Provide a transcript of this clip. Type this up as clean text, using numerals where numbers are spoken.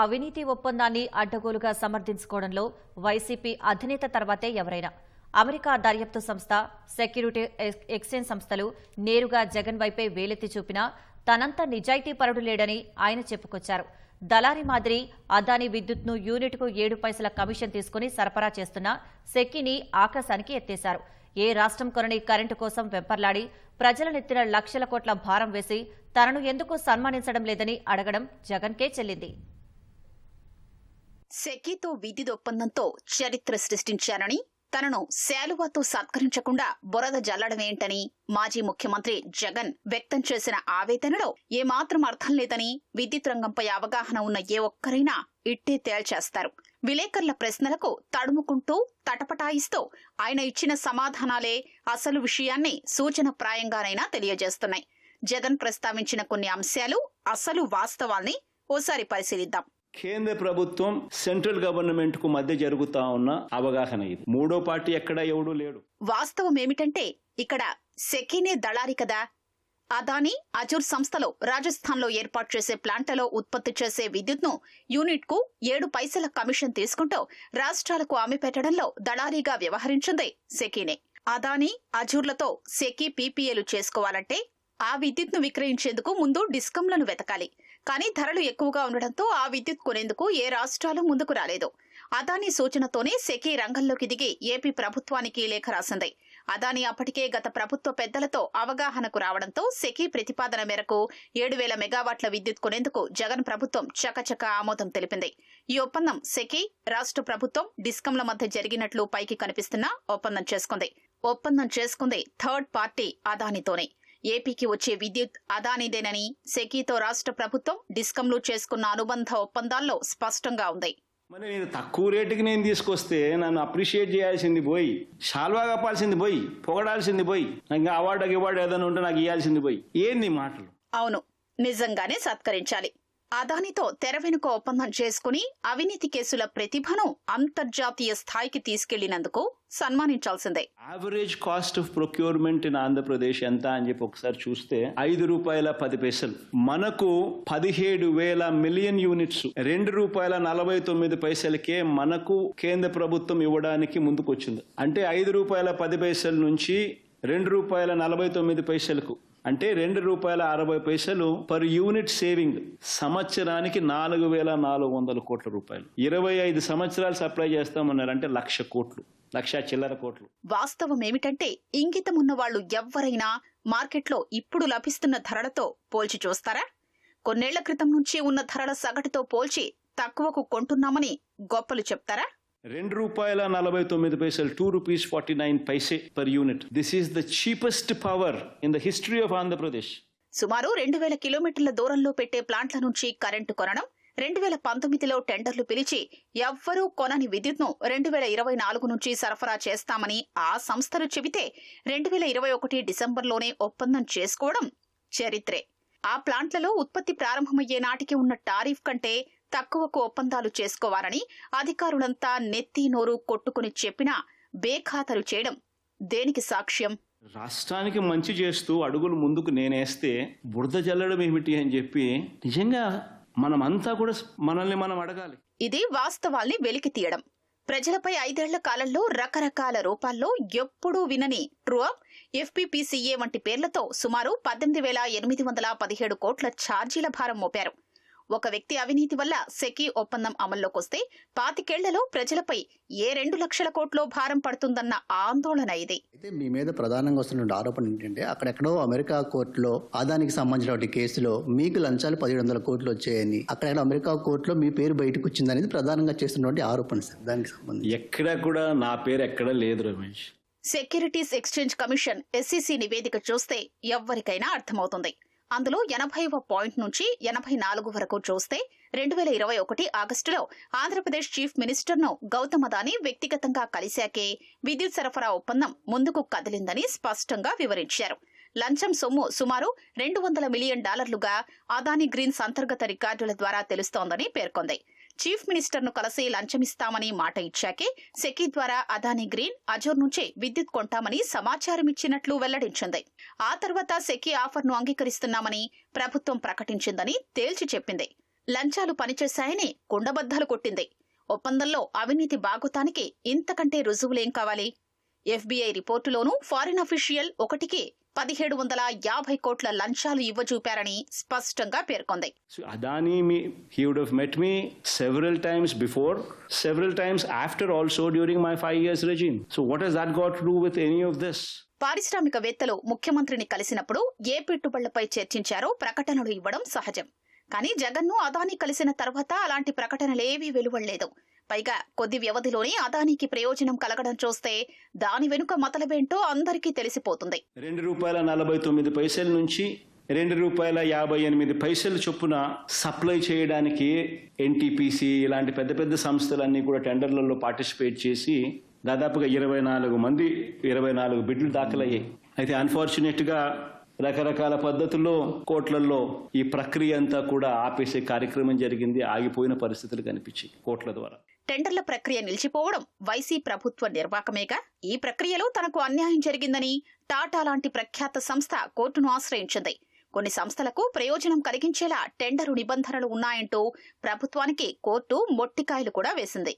అవినీతి ఒప్పందాన్ని అడ్డగోలుగా సమర్థించుకోవడంలో వైసీపీ అధినేత తర్వాతే ఎవరైనా. అమెరికా దర్యాప్తు సంస్థ, సెక్యూరిటీ ఎక్స్చేంజ్ సంస్థలు నేరుగా జగన్ వైపే వేలెత్తి చూపినా తనంత నిజాయితీపరుడు లేడని ఆయన చెప్పుకొచ్చారు. దళారీ మాదిరి అదానీ విద్యుత్ను యూనిట్కు 7 పైసల కమిషన్ తీసుకుని సరఫరా చేస్తున్న సెకీని ఆకాశానికి ఎత్తేశారు. ఏ రాష్ట్రం కొనని కరెంటు కోసం వెంపర్లాడి ప్రజల నెత్తిన లక్షల కోట్ల భారం వేసి తనను ఎందుకు సన్మానించడం లేదని అడగడం జగన్కే చెల్లింది. సెకీతో విద్యుత్ ఒప్పందంతో చరిత్ర సృష్టించారని, తనను శాలువాతో సత్కరించకుండా బురద జల్లడమేంటని మాజీ ముఖ్యమంత్రి జగన్ వ్యక్తం చేసిన ఆవేదనలో ఏమాత్రం అర్థం లేదని విద్యుత్ రంగంపై అవగాహన ఉన్న ఏ ఒక్కరైనా ఇట్టే తేల్చేస్తారు. విలేకరుల ప్రశ్నలకు తడుముకుంటూ తటపటాయిస్తూ ఆయన ఇచ్చిన సమాధానాలే అసలు విషయాన్ని సూచనప్రాయంగానైనా తెలియజేస్తున్నాయి. జగన్ ప్రస్తావించిన కొన్ని అంశాలు, అసలు వాస్తవాల్ని ఓసారి పరిశీలిద్దాం. కేంద్ర ప్రభుత్వం సెంట్రల్ గవర్నమెంట్ కు మధ్య జరుగుతా ఉన్న అవగాహన ఇది. మూడో పార్టీ ఎక్కడ ఎవడూ లేడు. వాస్తవం ఏమిటంటే ఇక్కడ సెకీనే దళారి కదా. అదానీ అజూర్ సంస్థలో రాజస్థాన్లో ఏర్పాటు చేసే ప్లాంట్లలో ఉత్పత్తి చేసే విద్యుత్ను యూనిట్ కు 7 పైసల కమిషన్ తీసుకుంటూ రాష్ట్రాలకు అమ్మిపెట్టడంలో దళారీగా వ్యవహరించింది సెకీనే. అదానీ అజూర్లతో సెకీ పీపీఏలు చేసుకోవాలంటే ఆ విద్యుత్ను విక్రయించేందుకు ముందు డిస్కంలను వెతకాలి. కానీ ధరలు ఎక్కువగా ఉండడంతో ఆ విద్యుత్ కొనేందుకు ఏ రాష్ట్రాలు ముందుకు రాలేదు. అదానీ సూచనతోనే సెకీ రంగంలోకి దిగి ఏపీ ప్రభుత్వానికి లేఖ రాసింది. అదానీ అప్పటికే గత ప్రభుత్వ పెద్దలతో అవగాహనకు రావడంతో సెకీ ప్రతిపాదన మేరకు 7,000 మెగావాట్ల విద్యుత్ కొనేందుకు జగన్ ప్రభుత్వం చకచక ఆమోదం తెలిపింది. ఈ ఒప్పందం సెకీ, రాష్ట్ర ప్రభుత్వం, డిస్కంల మధ్య జరిగినట్లు పైకి కనిపిస్తున్నా ఒప్పందం చేసుకుంది థర్డ్ పార్టీ అదానీతోనే. ఏపీకి వచ్చే విద్యుత్ అదానీదేనని సెకీతో రాష్ట్ర ప్రభుత్వం, డిస్కంలు చేసుకున్న అనుబంధ ఒప్పందాల్లో స్పష్టంగా ఉంది. మరి నేను తక్కువ రేటుకి నేను తీసుకొస్తే నన్ను అప్రిషియేట్ చేయాల్సింది పోయి, షాల్వా కప్పాల్సింది పోయి, పొగడాల్సింది పోయి, నాకు అవార్డు ఏదైనా ఉంటే నాకు ఇవ్వాల్సింది పోయి, ఏంది మాటలు? అవును, నిజంగానే సత్కరించాలి. అదానీతో తెర వెనుక ఒప్పందం చేసుకుని అవినీతి కేసుల ప్రతిభను అంతర్జాతీయ స్థాయికి తీసుకెళ్లినందుకు సన్మానించాల్సిందే. Average cost of procurement in Andhra Pradesh ఎంత అని చెప్పి ఒకసారి చూస్తే ₹5.10. మనకు 17,000 మిలియన్ యూనిట్స్ ₹2.49 మనకు కేంద్ర ప్రభుత్వం ఇవ్వడానికి ముందుకొచ్చింది. అంటే ₹5.10 నుంచి ₹2.49 అంటే ₹2.60 పర్ యూనిట్ సేవింగ్. సంవత్సరానికి 4,400 కోట్ల రూపాయలు. 25 సంవత్సరాలు సప్లై చేస్తామన్నారు. అంటే 1,00,000 కోట్లు, 1,00,000 చిల్లర కోట్లు. వాస్తవం ఏమిటంటే ఇంగితం ఉన్న వాళ్లు ఎవ్వరైనా మార్కెట్లో ఇప్పుడు లభిస్తున్న ధరలతో పోల్చి చూస్తారా? కొన్నేళ్ల క్రితం నుంచి ఉన్న ధరల సగటుతో పోల్చి తక్కువకు కొంటున్నామని గొప్పలు చెప్తారా? ₹2.49, ₹2.49 per unit. This is the cheapest power in the history of Andhra Pradesh. సుమారు 2,000 కిలోమీటర్ల దూరంలో పెట్టే ప్లాంట్ల నుంచి కరెంటు కొనడం, 2019లో టెండర్లు పిలిచి ఎవ్వరూ కొనని విద్యుత్ను 2024 నుంచి సరఫరా చేస్తామని ఆ సంస్థలు చెబితే 2021 డిసెంబర్లోనే ఒప్పందం చేసుకోవడం చరిత్రే. ఆ ప్లాంట్లలో ఉత్పత్తి ప్రారంభమయ్యే నాటికి ఉన్న టారిఫ్ కంటే తక్కువకు ఒప్పందాలు చేసుకోవాలని అధికారులంతా నెత్తి నోరు కొట్టుకుని చెప్పినా బేఖాతరు చేయడం దేనికి సాక్ష్యం? రాష్ట్రానికి మంచి చేస్తూ అడుగులు ముందుకు నేనేస్తే బురద జల్లడం ఏమిటి అని చెప్పి నిజంగా మనమంతా కూడా మనల్ని మనం అడగాలి. ఇది వాస్తవాల్ని వెలికి తీయడం. ప్రజలపై 5 ఏళ్ల కాలంలో రకరకాల రూపాల్లో ఎప్పుడూ వినని ట్రూఅప్, FPPCA వంటి పేర్లతో సుమారు 18,817 కోట్ల ఛార్జీల భారం మోపారు. ఒక వ్యక్తి అవినీతి వల్ల సెకీ ఒప్పందం అమల్లోకొస్తే 25 ఏళ్లలో ప్రజలపై ఏ 2 లక్షల కోట్లో భారం పడుతుందన్న ఆందోళన ఇది. అయితే మీ మీద ప్రధానంగా వస్తున్న ఆరోపణ ఏంటంటే అక్కడెక్కడో అమెరికా కోర్టులో అదానికి సంబంధించిన కేసులో మీకు లంచాలు 1,700 కోట్లు వచ్చాయని, అక్కడ అమెరికా కోర్టులో మీ పేరు బయటకు వచ్చిందనేది ప్రధానంగా చేస్తున్నటువంటి ఆరోపణ సార్. దానికి సంబంధించి ఎక్కడ కూడా నా పేరు ఎక్కడ లేదు Ramesh. Securities exchange commission SEC నివేదిక చూస్తే ఎవ్వరికైనా అర్థమవుతుంది. అందులో 80వ పాయింట్ నుంచి 84 వరకు చూస్తే 2021 ఆగస్టులో ఆంధ్రప్రదేశ్ చీఫ్ మినిస్టర్ను గౌతమ్ అదానీ వ్యక్తిగతంగా కలిశాకే విద్యుత్ సరఫరా ఒప్పందం ముందుకు కదిలిందని స్పష్టంగా వివరించారు. లంచం సొమ్ము సుమారు $200 మిలియన్ అదానీ గ్రీన్స్ అంతర్గత రికార్డుల ద్వారా తెలుస్తోందని పేర్కొంది. చీఫ్ మినిస్టర్ను కలిసి లంచమిస్తామని మాట ఇచ్చాకే సెకీ ద్వారా అదానీ గ్రీన్, అజూర్ నుంచే విద్యుత్ కొంటామని సమాచారం ఇచ్చినట్లు వెల్లడించింది. ఆ తర్వాత సెకీ ఆఫర్ను అంగీకరిస్తున్నామని ప్రభుత్వం ప్రకటించిందని తేల్చి చెప్పింది. లంచాలు పనిచేశాయని కుండబద్దలు కొట్టింది. ఒప్పందంలో అవినీతి బాగోతానికి ఇంతకంటే రుజువులేం కావాలి? FBI రిపోర్టులోనూ ఫారిన్ అఫీషియల్ ఒకటికి 1750 కోట్ల లంచాలు ఇవ్వజూపారని స్పష్టంగా పేర్కొంది. So Adani, he would have met me several times before, several times after also during my 5 years regime. So what has that got to do with any of this? పారిశ్రామికవేత్తలు ముఖ్యమంత్రిని కలిసినప్పుడు ఏ పెట్టుబడులపై చర్చించారో ప్రకటనలు ఇవ్వడం సహజం. కానీ జగన్ను అదానీ కలిసిన తర్వాత అలాంటి ప్రకటనలేవీ వెలువడలేదు. పైగా కొద్ది వ్యవధిలోనే అదానీకి ప్రయోజనం కలగడం చూస్తే దాని వెనుక మతలబేంటో అందరికీ తెలిసిపోతుంది. ₹2.49 నుంచి ₹2.58 చొప్పున సప్లై చేయడానికి NTPC ఇలాంటి పెద్ద పెద్ద సంస్థలన్నీ కూడా టెండర్లలో పార్టిసిపేట్ చేసి దాదాపుగా 24 బిడ్లు దాఖలయ్యాయి. అయితే అన్ఫార్చునేట్గా రకరకాల పద్ధతుల్లో కోట్లలో ఈ ప్రక్రియ అంతా కూడా ఆపేసే కార్యక్రమం జరిగింది. ఆగిపోయిన పరిస్థితులు కనిపించాయి కోట్ల ద్వారా. టెండర్ల ప్రక్రియ నిలిచిపోవడం వైసీ ప్రభుత్వ నిర్వాకమేగా. ఈ ప్రక్రియలో తనకు అన్యాయం జరిగిందని టాటా లాంటి ప్రఖ్యాత సంస్థ కోర్టును ఆశ్రయించింది. కొన్ని సంస్థలకు ప్రయోజనం కలిగించేలా టెండరు నిబంధనలు ఉన్నాయంటూ ప్రభుత్వానికి కోర్టు మొట్టికాయలు కూడా వేసింది.